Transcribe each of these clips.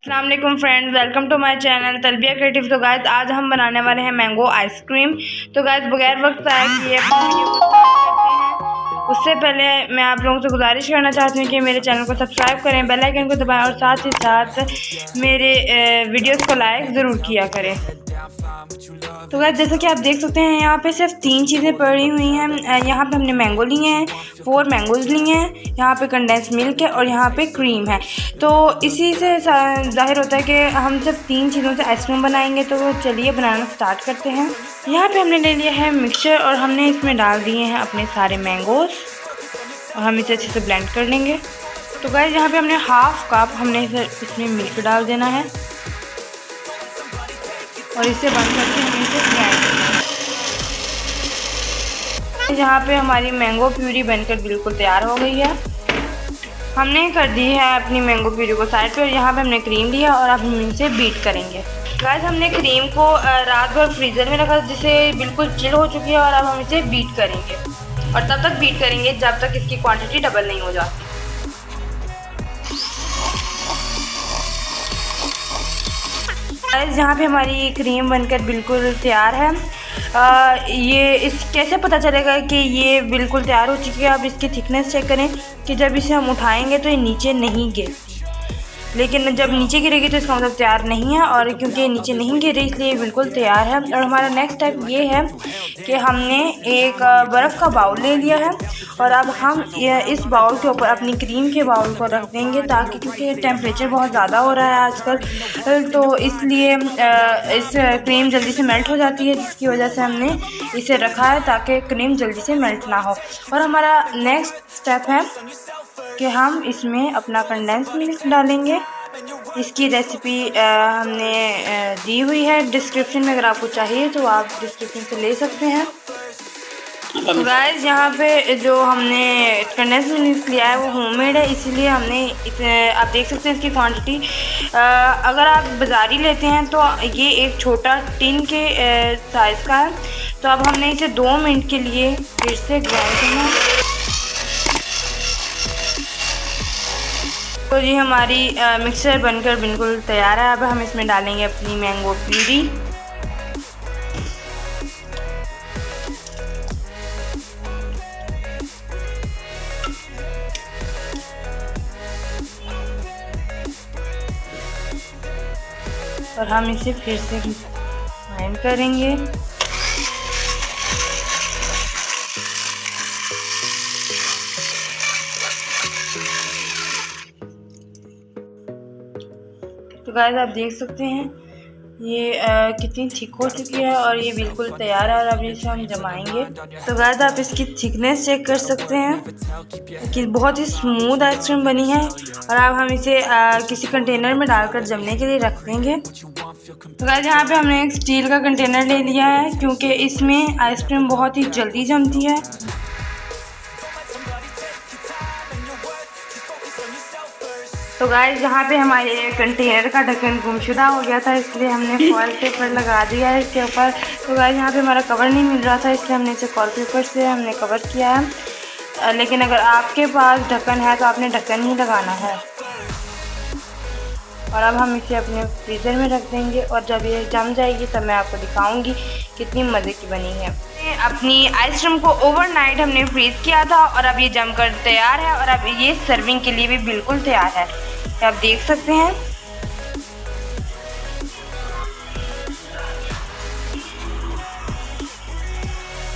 अस्सलाम वालेकुम friends, welcome to my channel Talbiya Creative. तो गाइस आज हम बनाने वाले हैं मैंगो आइसक्रीम। तो गाइस बगैर वक्त ज़ाया किए अपनी वीडियो को स्टार्ट करते हैं। उससे पहले मैं आप लोगों से गुजारिश करना चाहती हूँ कि मेरे चैनल को सब्सक्राइब करें, बेल आइकन को दबाएं और साथ ही साथ मेरे वीडियोस को लाइक ज़रूर किया करें। तो गाइस जैसा कि आप देख सकते हैं यहाँ पे सिर्फ 3 चीज़ें पड़ी हुई हैं। यहाँ पे हमने मैंगो लिए हैं, 4 मैंगोज़ लिए हैं, यहाँ पे कंडेंस मिल्क है और यहाँ पे क्रीम है। तो इसी से जाहिर होता है कि हम सिर्फ 3 चीज़ों से आइसक्रीम बनाएंगे। तो चलिए बनाना स्टार्ट करते हैं। यहाँ पे हमने ले लिया है मिक्सचर और हमने इसमें डाल दिए हैं अपने सारे मैंगोज़ और हम इसे अच्छे से ब्लेंड कर लेंगे। तो गाइस यहाँ पे हमने हाफ कप हमने इसमें मिल्क डाल देना है और इसे बंद करके हम इसे ग्राइंड करेंगे। यहाँ पे हमारी मैंगो प्यूरी बनकर बिल्कुल तैयार हो गई है। हमने कर दी है अपनी मैंगो प्यूरी को साइड पे और यहाँ पे हमने क्रीम लिया और अब हम इसे बीट करेंगे। गाइस हमने क्रीम को रात भर फ्रीज़र में रखा जिससे बिल्कुल चिल हो चुकी है और अब हम इसे बीट करेंगे और तब तक बीट करेंगे जब तक इसकी क्वांटिटी डबल नहीं हो जाती। यहाँ पे हमारी क्रीम बनकर बिल्कुल तैयार है। ये इस कैसे पता चलेगा कि ये बिल्कुल तैयार हो चुकी है? आप इसकी थिकनेस चेक करें कि जब इसे हम उठाएंगे तो ये नीचे नहीं गिरती, लेकिन जब नीचे गिरेगी तो इसका मतलब तैयार नहीं है। और क्योंकि ये नीचे नहीं गिर रही इसलिए बिल्कुल तैयार है। और हमारा नेक्स्ट स्टेप ये है कि हमने एक बर्फ़ का बाउल ले लिया है और अब हम इस बाउल के ऊपर अपनी क्रीम के बाउल को रख देंगे ताकि क्योंकि टेम्परेचर बहुत ज़्यादा हो रहा है आजकल, तो इसलिए इस क्रीम जल्दी से मेल्ट हो जाती है, जिसकी वजह से हमने इसे रखा है ताकि क्रीम जल्दी से मेल्ट ना हो। और हमारा नेक्स्ट स्टेप है कि हम इसमें अपना कंडेंस मिल्क डालेंगे। इसकी रेसिपी हमने दी हुई है डिस्क्रिप्शन में, अगर आपको चाहिए तो आप डिस्क्रिप्शन से ले सकते हैं। तो गाइस यहाँ पे जो हमने कंडेंस मिल्क लिया है वो होममेड है, इसीलिए हमने आप देख सकते हैं इसकी क्वांटिटी। अगर आप बाज़ारी लेते हैं तो ये एक छोटा टिन के साइज़ का है। तो अब हमने इसे 2 मिनट के लिए फिर से ग्राइंड करना है। तो ये हमारी मिक्सचर बनकर बिल्कुल तैयार है। अब हम इसमें डालेंगे अपनी मैंगो प्यूरी। और हम इसे फिर से ग्राइंड करेंगे। तो गाइस आप देख सकते हैं ये कितनी थिक हो चुकी है और ये बिल्कुल तैयार है और अब इसे हम जमाएंगे। तो गाइस आप इसकी थिकनेस चेक कर सकते हैं कि बहुत ही स्मूथ आइसक्रीम बनी है। और अब हम इसे किसी कंटेनर में डालकर जमने के लिए रख देंगे। तो गाइस यहाँ पे हमने एक स्टील का कंटेनर ले लिया है क्योंकि इसमें आइसक्रीम बहुत ही जल्दी जमती है। तो गाइस यहाँ पे हमारे कंटेनर का ढक्कन गुमशुदा हो गया था, इसलिए हमने फॉइल पेपर लगा दिया है इसके ऊपर। तो गाइस यहाँ पे हमारा कवर नहीं मिल रहा था, इसलिए हमने इसे फॉइल पेपर से हमने कवर किया है। लेकिन अगर आपके पास ढक्कन है तो आपने ढक्कन ही लगाना है। और अब हम इसे अपने फ्रीज़र में रख देंगे और जब ये जम जाएगी तब मैं आपको दिखाऊंगी कितनी मज़े की बनी है। अपनी आइसक्रीम को ओवरनाइट हमने फ्रीज़ किया था और अब ये जमकर तैयार है और अब ये सर्विंग के लिए भी बिल्कुल तैयार है। आप देख सकते हैं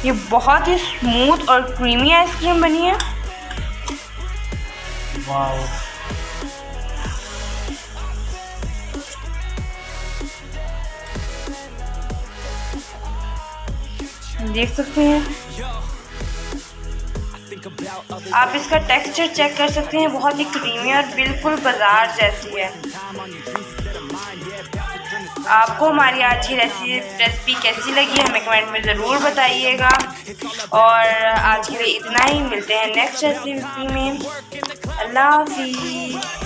ये बहुत ही स्मूथ और क्रीमी आइसक्रीम बनी है। वाव। देख सकते हैं आप इसका टेक्सचर चेक कर सकते हैं, बहुत ही क्रीमी और बिल्कुल बाजार जैसी है। आपको हमारी आज की रेसिपी कैसी लगी हमें कमेंट में ज़रूर बताइएगा। और आज के लिए इतना ही, मिलते हैं नेक्स्ट रेसिपी में। अल्लाह हाफिज़।